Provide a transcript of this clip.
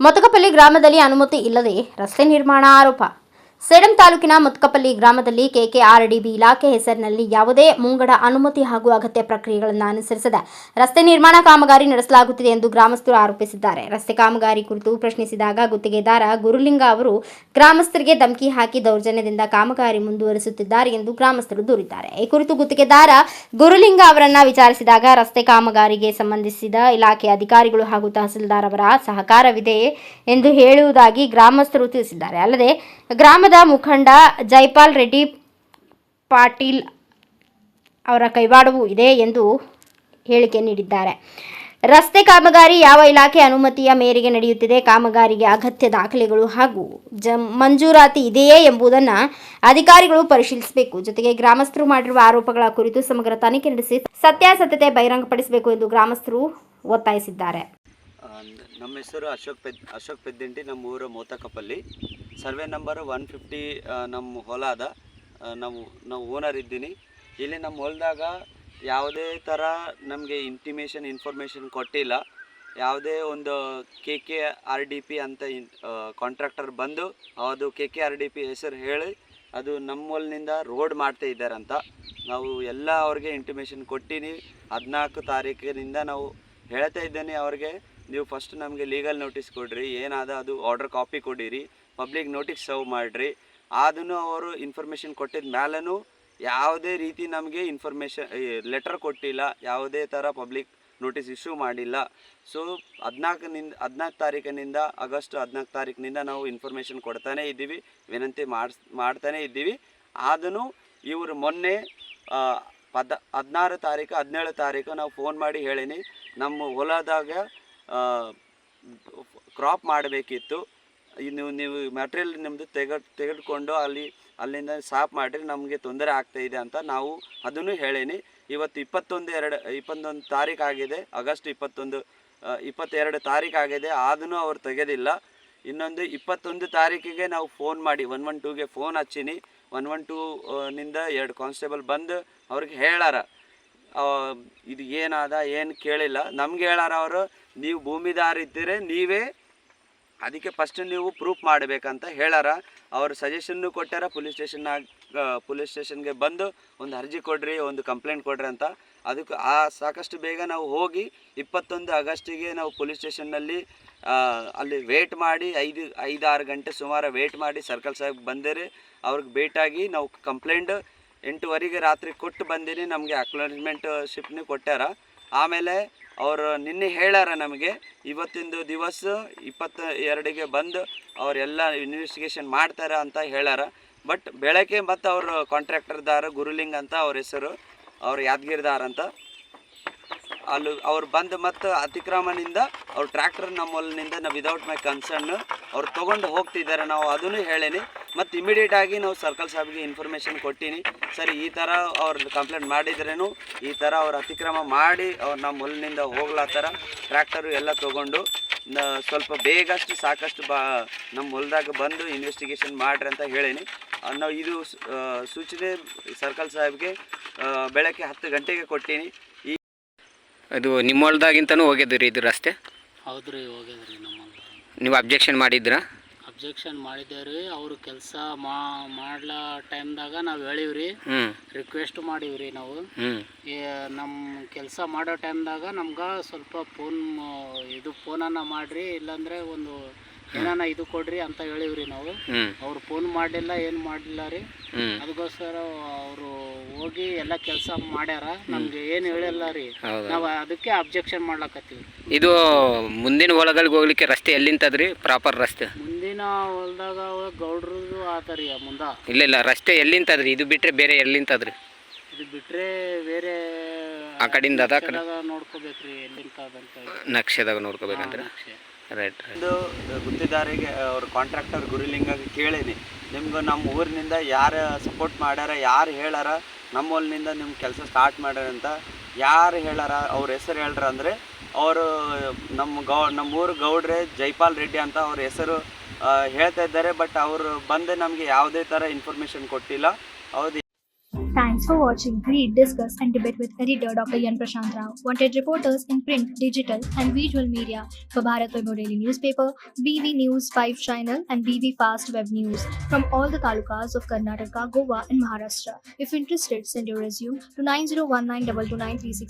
ಮೊತಕಪಲ್ಲಿ ಗ್ರಾಮದಲ್ಲಿ ಅನುಮತಿ ಇಲ್ಲದೆ ರಸ್ತೆ ನಿರ್ಮಾಣ ಆರೋಪ. ಸೇಡಂ ತಾಲೂಕಿನ ಮೊತಕಪಲ್ಲಿ ಗ್ರಾಮದಲ್ಲಿ ಕೆಕೆಆರ್ಡಿಬಿ ಇಲಾಖೆ ಹೆಸರಿನಲ್ಲಿ ಯಾವುದೇ ಮುಂಗಡ ಅನುಮತಿ ಹಾಗೂ ಅಗತ್ಯ ಪ್ರಕ್ರಿಯೆಗಳನ್ನು ಅನುಸರಿಸದೆ ರಸ್ತೆ ನಿರ್ಮಾಣ ಕಾಮಗಾರಿ ನಡೆಸಲಾಗುತ್ತಿದೆ ಎಂದು ಗ್ರಾಮಸ್ಥರು ಆರೋಪಿಸಿದ್ದಾರೆ. ರಸ್ತೆ ಕಾಮಗಾರಿ ಕುರಿತು ಪ್ರಶ್ನಿಸಿದಾಗ ಗುತ್ತಿಗೆದಾರ ಗುರುಲಿಂಗ ಅವರು ಗ್ರಾಮಸ್ಥರಿಗೆ ಧಮಕಿ ಹಾಕಿ ದೌರ್ಜನ್ಯದಿಂದ ಕಾಮಗಾರಿ ಮುಂದುವರಿಸುತ್ತಿದ್ದಾರೆ ಎಂದು ಗ್ರಾಮಸ್ಥರು ದೂರಿದ್ದಾರೆ. ಈ ಕುರಿತು ಗುತ್ತಿಗೆದಾರ ಗುರುಲಿಂಗ ಅವರನ್ನ ವಿಚಾರಿಸಿದಾಗ ರಸ್ತೆ ಕಾಮಗಾರಿಗೆ ಸಂಬಂಧಿಸಿದ ಇಲಾಖೆ ಅಧಿಕಾರಿಗಳು ಹಾಗೂ ತಹಸೀಲ್ದಾರ್ ಅವರ ಸಹಕಾರವಿದೆ ಎಂದು ಹೇಳುವುದಾಗಿ ಗ್ರಾಮಸ್ಥರು ತಿಳಿಸಿದ್ದಾರೆ. ಅಲ್ಲದೆ ಗ್ರಾಮದ ಮುಖಂಡ ಜೈಪಾಲ್ ರೆಡ್ಡಿ ಪಾಟೀಲ್ ಅವರ ಕೈವಾಡವೂ ಇದೆ ಎಂದು ಹೇಳಿಕೆ ನೀಡಿದ್ದಾರೆ. ರಸ್ತೆ ಕಾಮಗಾರಿ ಯಾವ ಇಲಾಖೆ ಅನುಮತಿಯ ಮೇರೆಗೆ ನಡೆಯುತ್ತಿದೆ, ಕಾಮಗಾರಿಗೆ ಅಗತ್ಯ ದಾಖಲೆಗಳು ಹಾಗೂ ಮಂಜೂರಾತಿ ಇದೆಯೇ ಎಂಬುದನ್ನು ಅಧಿಕಾರಿಗಳು ಪರಿಶೀಲಿಸಬೇಕು. ಜೊತೆಗೆ ಗ್ರಾಮಸ್ಥರು ಮಾಡಿರುವ ಆರೋಪಗಳ ಕುರಿತು ಸಮಗ್ರ ತನಿಖೆ ನಡೆಸಿ ಸತ್ಯಾಸತ್ಯತೆ ಬಹಿರಂಗಪಡಿಸಬೇಕು ಎಂದು ಗ್ರಾಮಸ್ಥರು ಒತ್ತಾಯಿಸಿದ್ದಾರೆ. ನಮ್ಮ ಹೆಸರು ಅಶೋಕ್ ಪೆದ್ದಿಂಟಿ. ನಮ್ಮ ಊರು ಮೊತಕಪಲ್ಲಿ. ಸರ್ವೆ ನಂಬರ್ 150 ನಮ್ಮ ಹೊಲ ಅದ. ನಾವು ಓನರ್ ಇದ್ದೀನಿ. ಇಲ್ಲಿ ನಮ್ಮ ಹೊಲದಾಗ ಯಾವುದೇ ಥರ ನಮಗೆ ಇನ್ಫಾರ್ಮೇಷನ್ ಕೊಟ್ಟಿಲ್ಲ. ಯಾವುದೇ ಒಂದು KKRDP ಅಂತ ಕಾಂಟ್ರಾಕ್ಟರ್ ಬಂದು ಅದು KKRDP ಹೆಸರು ಹೇಳಿ ಅದು ನಮ್ಮ ಹೊಲನಿಂದ ರೋಡ್ ಮಾಡ್ತಾ ಇದ್ದಾರಂತ ನಾವು ಎಲ್ಲ ಅವ್ರಿಗೆ ಇಂಟಿಮೇಷನ್ ಕೊಟ್ಟಿನಿ. 14 ತಾರೀಕಿನಿಂದ ನಾವು ಹೇಳ್ತಾ ಇದ್ದೇನೆ ಅವ್ರಿಗೆ, ನೀವು ಫಸ್ಟ್ ನಮಗೆ ಲೀಗಲ್ ನೋಟಿಸ್ ಕೊಡ್ರಿ, ಏನಾದ ಅದು ಆರ್ಡರ್ ಕಾಪಿ ಕೊಡಿರಿ, ಪಬ್ಲಿಕ್ ನೋಟಿಸ್ ಸರ್ವ್ ಮಾಡಿರಿ. ಅದನ್ನು ಅವರು ಇನ್ಫಾರ್ಮೇಷನ್ ಕೊಟ್ಟಿದ ಮೇಲೂ ಯಾವುದೇ ರೀತಿ ನಮಗೆ ಲೆಟರ್ ಕೊಟ್ಟಿಲ್ಲ, ಯಾವುದೇ ಥರ ಪಬ್ಲಿಕ್ ನೋಟಿಸ್ ಇಶ್ಯೂ ಮಾಡಿಲ್ಲ. ಸೊ 14 ತಾರೀಕಿನಿಂದ ಆಗಸ್ಟ್ 14 ತಾರೀಕಿನಿಂದ ನಾವು ಇನ್ಫಾರ್ಮೇಷನ್ ಕೊಡ್ತಾನೆ ಇದ್ದೀವಿ, ವಿನಂತಿ ಮಾಡ್ತಾನೆ ಇದ್ದೀವಿ. ಅದನ್ನು ಇವರು ಮೊನ್ನೆ 17 ತಾರೀಕು ನಾವು ಫೋನ್ ಮಾಡಿ ಹೇಳೀನಿ, ನಮ್ಮ ಹೊಲದಾಗ ಕ್ರಾಪ್ ಮಾಡಬೇಕಿತ್ತು, ನೀವು ಮ್ಯಾಟ್ರಿಯಲ್ ನಿಮ್ಮದು ತೆಗೆದುಕೊಂಡು ಅಲ್ಲಿಂದ ಸಾಫ್ ಮಾಡಿರಿ, ನಮಗೆ ತೊಂದರೆ ಆಗ್ತಾಯಿದೆ ಅಂತ ನಾವು ಅದನ್ನು ಹೇಳೀನಿ. ಇವತ್ತು 21 ತಾರೀಕು ಆಗಿದೆ, ಆಗಸ್ಟ್ 22 ತಾರೀಕು ಆಗಿದೆ, ಅದನ್ನು ಅವ್ರು ತೆಗೆದಿಲ್ಲ. ಇನ್ನೊಂದು 21 ತಾರೀಕಿಗೆ ನಾವು ಫೋನ್ ಮಾಡಿ 112ಗೆ ಫೋನ್ ಹಚ್ಚೀನಿ. 112ನಿಂದ 2 ಕಾನ್ಸ್ಟೇಬಲ್ ಬಂದು ಅವ್ರಿಗೆ ಹೇಳಾರ, ಇದು ಏನಾದ ಏನು ಕೇಳಿಲ್ಲ. ನಮ್ಗೆ ಹೇಳಾರ ಅವರು, ನೀವು ಭೂಮಿದಾರ ಇದ್ದೀರಿ, ನೀವೇ ಅದಕ್ಕೆ ಫಸ್ಟ್ ನೀವು ಪ್ರೂಫ್ ಮಾಡಬೇಕಂತ ಹೇಳಾರ. ಅವರು ಸಜೆಷನ್ನು ಕೊಟ್ಟಾರ, ಪೊಲೀಸ್ ಸ್ಟೇಷನ್ಗೆ ಬಂದು ಒಂದು ಅರ್ಜಿ ಕೊಡ್ರಿ, ಒಂದು ಕಂಪ್ಲೇಂಟ್ ಕೊಡ್ರಿ ಅಂತ. ಅದಕ್ಕೆ ಸಾಕಷ್ಟು ಬೇಗ ನಾವು ಹೋಗಿ 21 ಆಗಸ್ಟಿಗೆ ನಾವು ಪೊಲೀಸ್ ಸ್ಟೇಷನ್ನಲ್ಲಿ ಅಲ್ಲಿ ವೇಟ್ ಮಾಡಿ 5-6 ಗಂಟೆ ಸುಮಾರು ವೇಟ್ ಮಾಡಿ ಸರ್ಕಲ್ ಸಾಹೇಬ್ ಬಂದಿರಿ. ಅವ್ರಿಗೆ ಭೇಟಿಯಾಗಿ ನಾವು ಕಂಪ್ಲೇಂಟ್ 8:30ಗೆ ರಾತ್ರಿ ಕೊಟ್ಟು ಬಂದೀನಿ. ನಮಗೆ ಅಕ್ನಾಲೆಜ್ಮೆಂಟ್ ಶಿಪ್ನು ಕೊಟ್ಟಾರ. ಆಮೇಲೆ ಅವರು ನಿನ್ನೆ ಹೇಳಾರ ನಮಗೆ, ಇವತ್ತಿಂದು ದಿವಸ 22ಗೆ ಬಂದು ಅವರೆಲ್ಲ ಇನ್ವೆಸ್ಟಿಗೇಷನ್ ಮಾಡ್ತಾರೆ ಅಂತ ಹೇಳಾರ. ಬಟ್ ಬೆಳಗ್ಗೆ ಮತ್ತು ಅವರು ಕಾಂಟ್ರಾಕ್ಟರ್ದಾರ ಗುರುಲಿಂಗ್ ಅಂತ ಅವ್ರ ಹೆಸರು, ಅವ್ರು ಯಾದಗಿರಿದಾರ ಅಂತ. ಅಲ್ಲಿ ಅವ್ರು ಬಂದು ಮತ್ತು ಅತಿಕ್ರಮಣದಿಂದ ಅವ್ರು ಟ್ರ್ಯಾಕ್ಟರ್ ನಮ್ಮ ಹೊಲನಿಂದ ನಾವು ವಿದೌಟ್ ಮೈ ಕನ್ಸರ್ನ್ ಅವ್ರು ತೊಗೊಂಡು ಹೋಗ್ತಿದ್ದಾರೆ. ನಾವು ಅದನ್ನು ಹೇಳೀನಿ. ಮತ್ತು ಇಮಿಡಿಯೇಟಾಗಿ ನಾವು ಸರ್ಕಲ್ ಸಾಹೇಬ್ಗೆ ಇನ್ಫಾರ್ಮೇಷನ್ ಕೊಟ್ಟೀನಿ, ಸರಿ ಈ ಥರ ಅವ್ರು ಕಂಪ್ಲೇಂಟ್ ಮಾಡಿದ್ರೇನು ಈ ಥರ ಅವ್ರು ಅತಿಕ್ರಮ ಮಾಡಿ ಅವ್ರು ನಮ್ಮ ಹೊಲನಿಂದ ಹೋಗ್ಲತ್ತಾರ, ಟ್ರ್ಯಾಕ್ಟರು ಎಲ್ಲ ತೊಗೊಂಡು ಸ್ವಲ್ಪ ಬೇಗಷ್ಟು ಸಾಕಷ್ಟು ನಮ್ಮ ಹೊಲದಾಗ ಬಂದು ಇನ್ವೆಸ್ಟಿಗೇಷನ್ ಮಾಡಿರಿ ಅಂತ ಹೇಳೀನಿ. ನಾವು ಇದು ಸೂಚನೆ ಸರ್ಕಲ್ ಸಾಹೇಬ್ಗೆ ಬೆಳಗ್ಗೆ 10 ಗಂಟೆಗೆ ಕೊಟ್ಟೀನಿ. ಅದು ನಿಮ್ಮ ಹೊಲ್ದಾಗಿಂತನೂ ಹೋಗಿದ್ದು ರೀ ಇದು ರಸ್ತೆ? ಹೌದು ರೀ, ಹೋಗ್ಯದ್ರಿ. ನಮ್ಮ ನೀವು ಅಬ್ಜೆಕ್ಷನ್ ಮಾಡಿದ್ರಾ? ಅಬ್ಜೆಕ್ಷನ್ ಮಾಡಿದ್ದೇವೆ ರೀ. ಅವರು ಕೆಲಸ ಮಾಡ್ಲಾ ಟೈಮ್ದಾಗ ನಾವು ಹೇಳಿವ್ರಿ, ರಿಕ್ವೆಸ್ಟ್ ಮಾಡೀವ್ರಿ. ನಾವು ನಮ್ಮ ಕೆಲಸ ಮಾಡೋ ಟೈಮ್ದಾಗ ನಮ್ಗೆ ಸ್ವಲ್ಪ ಫೋನನ್ನು ಮಾಡಿರಿ, ಇಲ್ಲಾಂದರೆ ಒಂದು ಏನಾನ ಇದು ಕೊಡ್ರಿ ಅಂತ ಹೇಳಿವ್ರಿ ನಾವು. ಅವ್ರು ಫೋನ್ ಮಾಡಲಿಲ್ಲ, ಏನು ಮಾಡಲಿಲ್ಲ ರೀ. ಅದಕ್ಕೋಸ್ಕರ ಅವರು ಹೋಗಿ ಎಲ್ಲ ಕೆಲಸ ಮಾಡ್ಯಾರ, ನಮ್ಗೆ ಏನು ಹೇಳಿಲ್ಲ ರೀ. ನಾವು ಅದಕ್ಕೆ ಅಬ್ಜೆಕ್ಷನ್ ಮಾಡ್ಲಕತ್ತೀವಿ. ಇದು ಮುಂದಿನ ಹೊಲಗಳಿಗೆ ಹೋಗ್ಲಿಕ್ಕೆ ರಸ್ತೆ ಎಲ್ಲಿಂತದ್ರಿ? ಪ್ರಾಪರ್ ರಸ್ತೆ ಮುಂದಿನ ಹೊಲದಾಗ ಗೌಡ್ರದ್ದು ಆತರಿ ಮುಂದೆ. ಇಲ್ಲ ರಸ್ತೆ ಎಲ್ಲಿಂತದ್ರಿ? ಇದು ಬಿಟ್ರೆ ಬೇರೆ ಎಲ್ಲಿಂತದ್ರಿ? ಇದು ಬಿಟ್ರೆ ಬೇರೆ ಆ ಕಡೆಯಿಂದ ನೋಡ್ಕೋಬೇಕ್ರಿ, ಎಲ್ಲಿಂತದಂತ ನಕ್ಷೆದಾಗ ನೋಡ್ಕೋಬೇಕಂದ್ರೆ. ರೈಟ್. ಇದು ಗುತ್ತಿದಾರಿಗೆ ಅವ್ರ ಕಾಂಟ್ರಾಕ್ಟರ್ ಗುರುಲಿಂಗಾಗಿ ಕೇಳೀನಿ, ನಿಮ್ಗೆ ನಮ್ಮ ಊರಿನಿಂದ ಯಾರು ಸಪೋರ್ಟ್ ಮಾಡ್ಯಾರ, ಯಾರು ಹೇಳಾರ ನಮ್ಮ ಹೊಲನಿಂದ ನಿಮ್ಮ ಕೆಲಸ ಸ್ಟಾರ್ಟ್ ಮಾಡ್ಯಾರ ಅಂತ ಯಾರು ಹೇಳಾರ, ಅವ್ರ ಹೆಸರು ಹೇಳ್ರ ಅಂದರೆ ಅವರು ನಮ್ಮ ಊರು ಗೌಡ್ರೆ ಜೈಪಾಲ್ ರೆಡ್ಡಿ ಅಂತ ಅವ್ರ ಹೆಸರು ಹೇಳ್ತಾ ಇದ್ದಾರೆ. ಬಟ್ ಅವರು ಬಂದು ನಮಗೆ ಯಾವುದೇ ಥರ ಇನ್ಫಾರ್ಮೇಷನ್ ಕೊಟ್ಟಿಲ್ಲ. ಹೌದು. Thanks for watching Read, Discuss and Debate with editor Dr. Yan Prashant Rao. Wanted reporters in print, digital and visual media for Bharat Vaibhav Daily Newspaper, BV News 5 Channel and BV Fast Web News from all the talukas of Karnataka, Goa and Maharashtra. If interested, send your resume to 9019229369